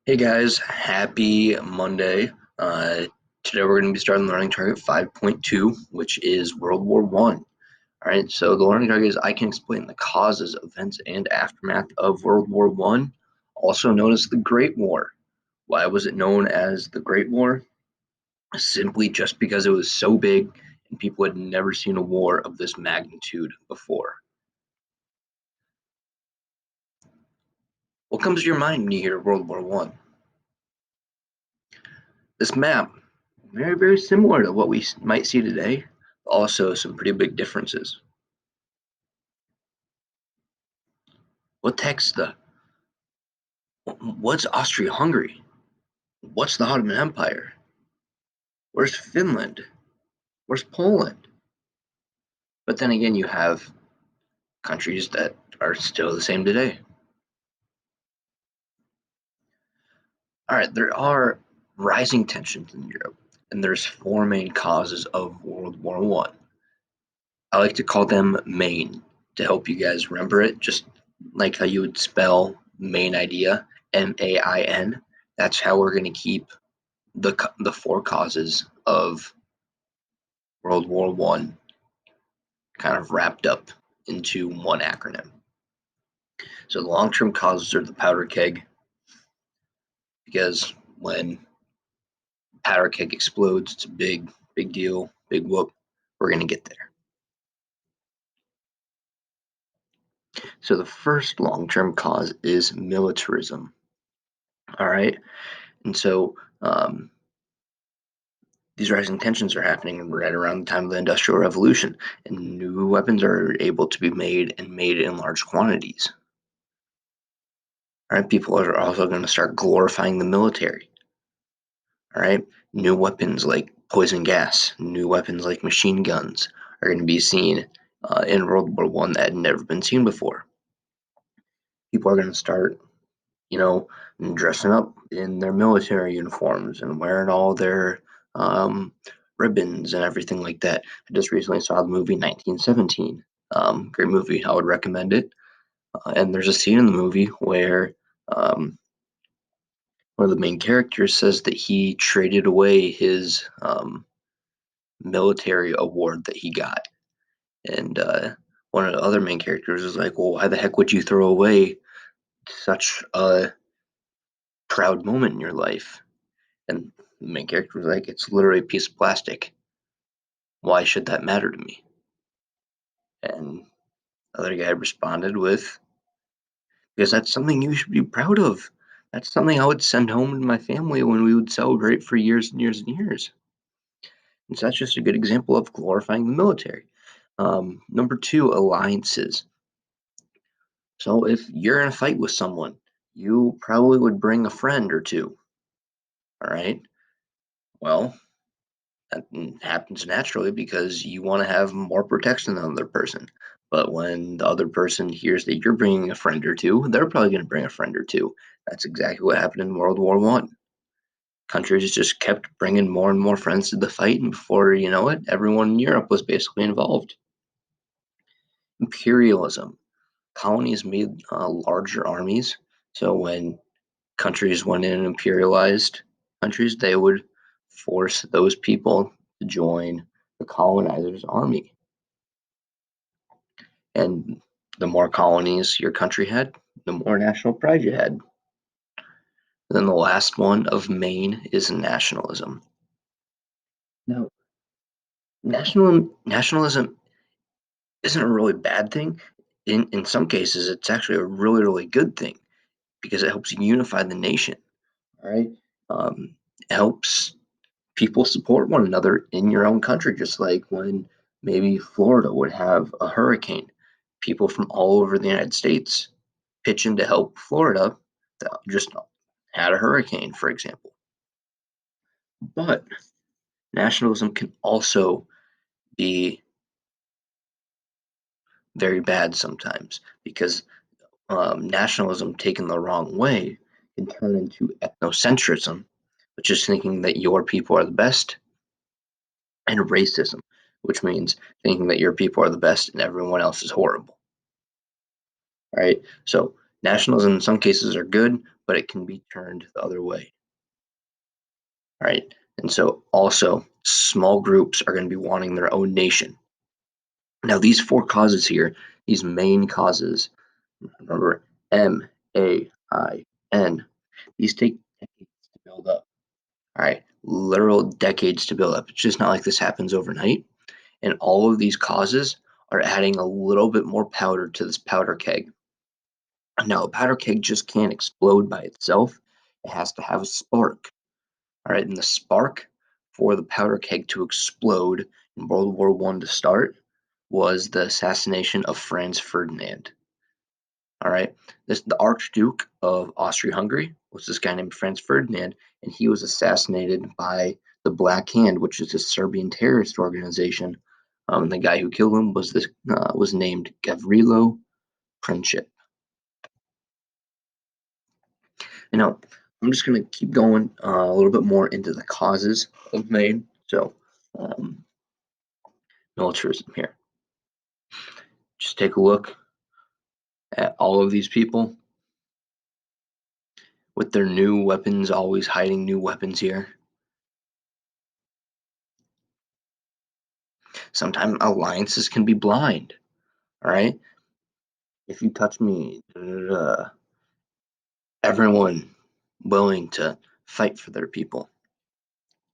Hey guys, happy Monday. Uh, Today we're going to be starting learning target 5.2, which is World War One. All right, so the learning target is I can explain the causes, events, and aftermath of World War One, also known as the Great War. Why was it known as the Great War? Simply just because it was so big and people had never seen a war of this magnitude before. What comes to your mind when you hear World War One? This map, very similar to what we might see today. Also, some pretty big differences. What the heck's what's Austria-Hungary? What's the Ottoman Empire? Where's Finland? Where's Poland? But then again, you have countries that are still the same today. All right, there are rising tensions in Europe, and there's four main causes of World War One. I like to call them main to help you guys remember it, just like how you would spell main idea, MAIN. That's how we're going to keep the four causes of World War One kind of wrapped up into one acronym. So the long-term causes are the powder keg, because when powder keg explodes, it's a big deal, big whoop. We're going to get there. So the first long-term cause is militarism. All right, and so these rising tensions are happening right around the time of the Industrial Revolution, and new weapons are able to be made and made in large quantities. All right, people are also going to start glorifying the military. All right, new weapons like poison gas, new weapons like machine guns are going to be seen in World War One that had never been seen before. People are going to start, you know, dressing up in their military uniforms and wearing all their um, ribbons and everything like that. I just recently saw the movie 1917. Great movie. I would recommend it. And there's a scene in the movie where um, one of the main characters says that he traded away his military award that he got. And one of the other main characters is like, well, why the heck would you throw away such a proud moment in your life? And the main character was like, it's literally a piece of plastic. Why should that matter to me? And the other guy responded with, because that's something you should be proud of. That's something I would send home to my family when we would celebrate for years and years and years. And so that's just a good example of glorifying the military. Number two, alliances. So if you're in a fight with someone, you probably would bring a friend or two. All right. Well, that happens naturally because you want to have more protection than the other person. But when the other person hears that you're bringing a friend or two, they're probably going to bring a friend or two. That's exactly what happened in World War One. Countries just kept bringing more and more friends to the fight, and before you know it, everyone in Europe was basically involved. Imperialism. Colonies made larger armies, so when countries went in and imperialized countries, they would force those people to join the colonizer's army. And the more colonies your country had, the more national pride you had. And then the last one of Maine is nationalism. Now, nationalism isn't a really bad thing. In some cases, it's actually a really good thing because it helps unify the nation. All right, it helps people support one another in your own country, just like when maybe Florida would have a hurricane. People from all over the United States pitch in to help Florida that just had a hurricane, for example. But nationalism can also be very bad sometimes because nationalism taken the wrong way can turn into ethnocentrism, which is thinking that your people are the best, and racism, which means thinking that your people are the best and everyone else is horrible. Right? So Nationalism in some cases are good, but it can be turned the other way, right? And so also small groups are going to be wanting their own nation. Now these four causes here, these main causes, remember MAIN, these take decades to build up. All right, literal decades to build up. It's just not like this happens overnight. And all of these causes are adding a little bit more powder to this powder keg. Now, a powder keg just can't explode by itself. It has to have a spark. All right, and the spark for the powder keg to explode in World War One to start was the assassination of Franz Ferdinand. All right, the Archduke of Austria-Hungary was this guy named Franz Ferdinand, and he was assassinated by the Black Hand, which is a Serbian terrorist organization. The guy who killed him was named Gavrilo Princip. You know, I'm just going to keep going a little bit more into the causes of Maine. So, um, militarism here. Just take a look at all of these people with their new weapons, always hiding new weapons here. Sometimes alliances can be blind. All right, if you touch me, everyone willing to fight for their people.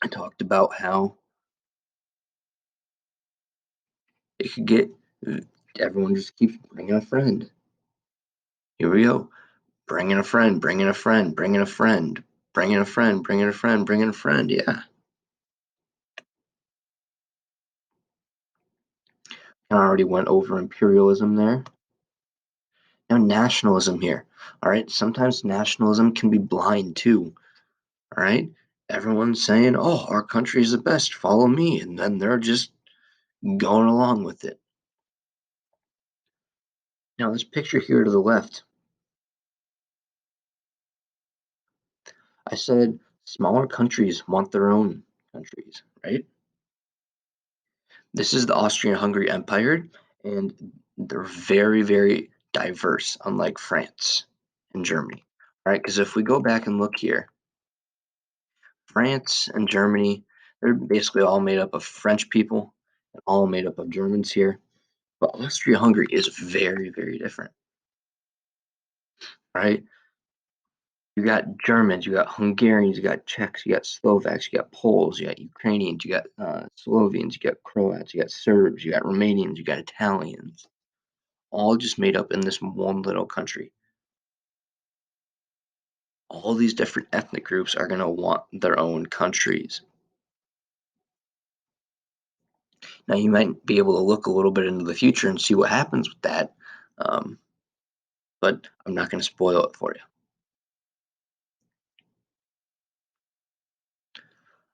I talked about how it could get everyone just keeps bringing a friend. Here we go. Bringing a friend, bringing a friend, bringing a friend, bringing a friend, bringing a friend, bringing a friend. Yeah. I already went over imperialism there. Now, nationalism here. All right. Sometimes nationalism can be blind too. All right. Everyone's saying, oh, our country is the best. Follow me. And then they're just going along with it. Now, this picture here to the left, I said smaller countries want their own countries, right? This is the Austrian-Hungary Empire, and they're very, very diverse, unlike France and Germany. All right, because if we go back and look here, France and Germany, they're basically all made up of French people and all made up of Germans here. But Austria-Hungary is very, very different, right? You got Germans, you got Hungarians, you got Czechs, you got Slovaks, you got Poles, you got Ukrainians, you got Slovenes, you got Croats, you got Serbs, you got Romanians, you got Italians, all just made up in this one little country. All these different ethnic groups are going to want their own countries. Now, you might be able to look a little bit into the future and see what happens with that, um, but I'm not going to spoil it for you.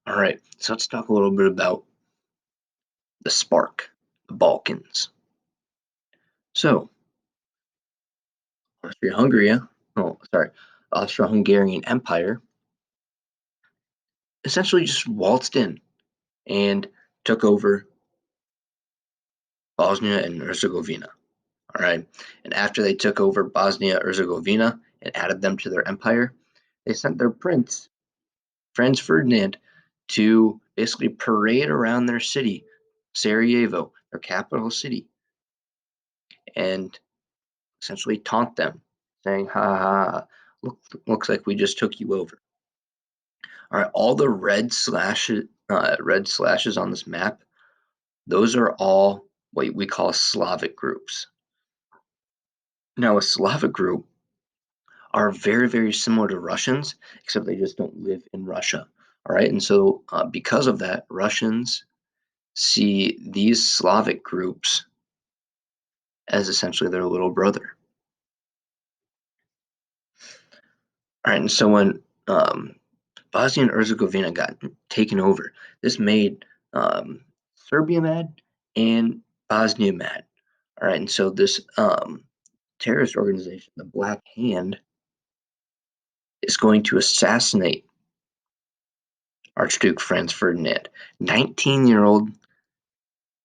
All right, so let's talk a little bit about the spark, the Balkans. So, Austria-Hungary, oh, sorry, Austro-Hungarian Empire essentially just waltzed in and took over Bosnia and Herzegovina. All right. And after they took over Bosnia Herzegovina and added them to their empire, they sent their prince, Franz Ferdinand, to basically parade around their city, Sarajevo, their capital city, and essentially taunt them, saying, ha ha, ha, looks like we just took you over. All right, all the red slashes on this map, those are all what we call Slavic groups. Now, a Slavic group are very, very similar to Russians, except they just don't live in Russia. All right, and so because of that, Russians see these Slavic groups as essentially their little brother. All right, and so when Bosnia and Herzegovina got taken over, this made Serbia mad and Bosnia mad. All right, and so this terrorist organization, the Black Hand, is going to assassinate Archduke Franz Ferdinand. 19-year-old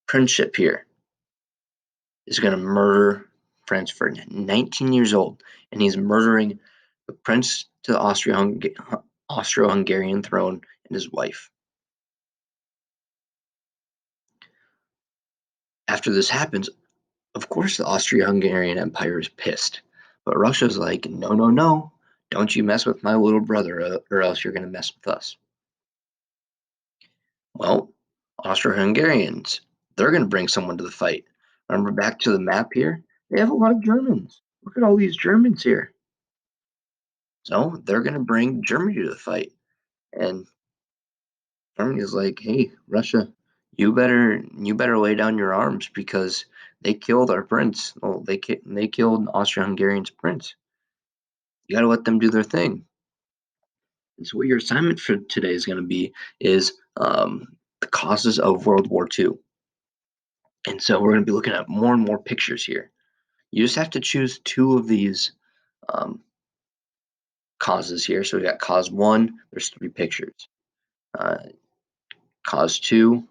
Princip here is going to murder Franz Ferdinand, 19 years old, and he's murdering the prince to the Austro-Hungarian throne and his wife. After this happens, of course, the Austro-Hungarian Empire is pissed, but Russia's like, no, no, no, don't you mess with my little brother, or else you're going to mess with us. Well, Austro-Hungarians, they're going to bring someone to the fight. Remember back to the map here? They have a lot of Germans. Look at all these Germans here. So they're going to bring Germany to the fight. And Germany is like, hey, Russia, you better lay down your arms because they killed our prince. Well, they killed Austro-Hungarian's prince. You got to let them do their thing. And so what your assignment for today is going to be is the causes of World War II. And so we're going to be looking at more and more pictures here. You just have to choose two of these um, causes here. So we got cause one, there's three pictures. Uh, cause two,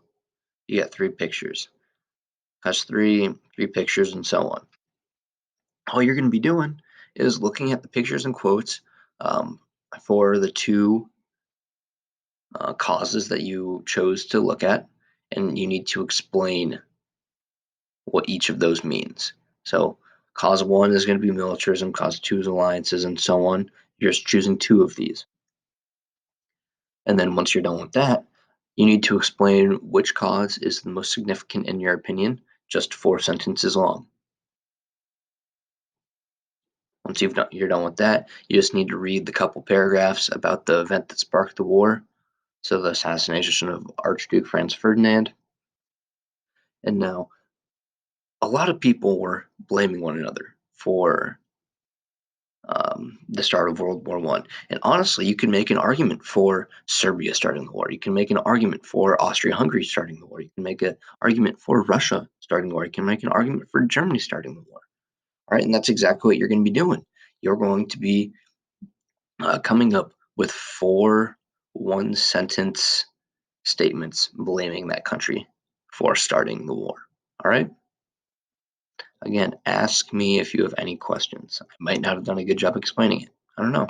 you got three pictures. Cause three, three pictures, and so on. All you're going to be doing is looking at the pictures and quotes um, for the two causes that you chose to look at, and you need to explain what each of those means. So, cause one is going to be militarism, cause two is alliances, and so on. You're just choosing two of these. And then once you're done with that, you need to explain which cause is the most significant in your opinion, just four sentences long. Once you're done with that, you just need to read the couple paragraphs about the event that sparked the war, so the assassination of Archduke Franz Ferdinand. And now, a lot of people were blaming one another for the start of World War One. And honestly, you can make an argument for Serbia starting the war. You can make an argument for Austria-Hungary starting the war. You can make an argument for Russia starting the war. You can make an argument for Germany starting the war. All right, and that's exactly what you're going to be doing. You're going to be coming up with four one-sentence statements blaming that country for starting the war. All right. Again, ask me if you have any questions. I might not have done a good job explaining it. I don't know.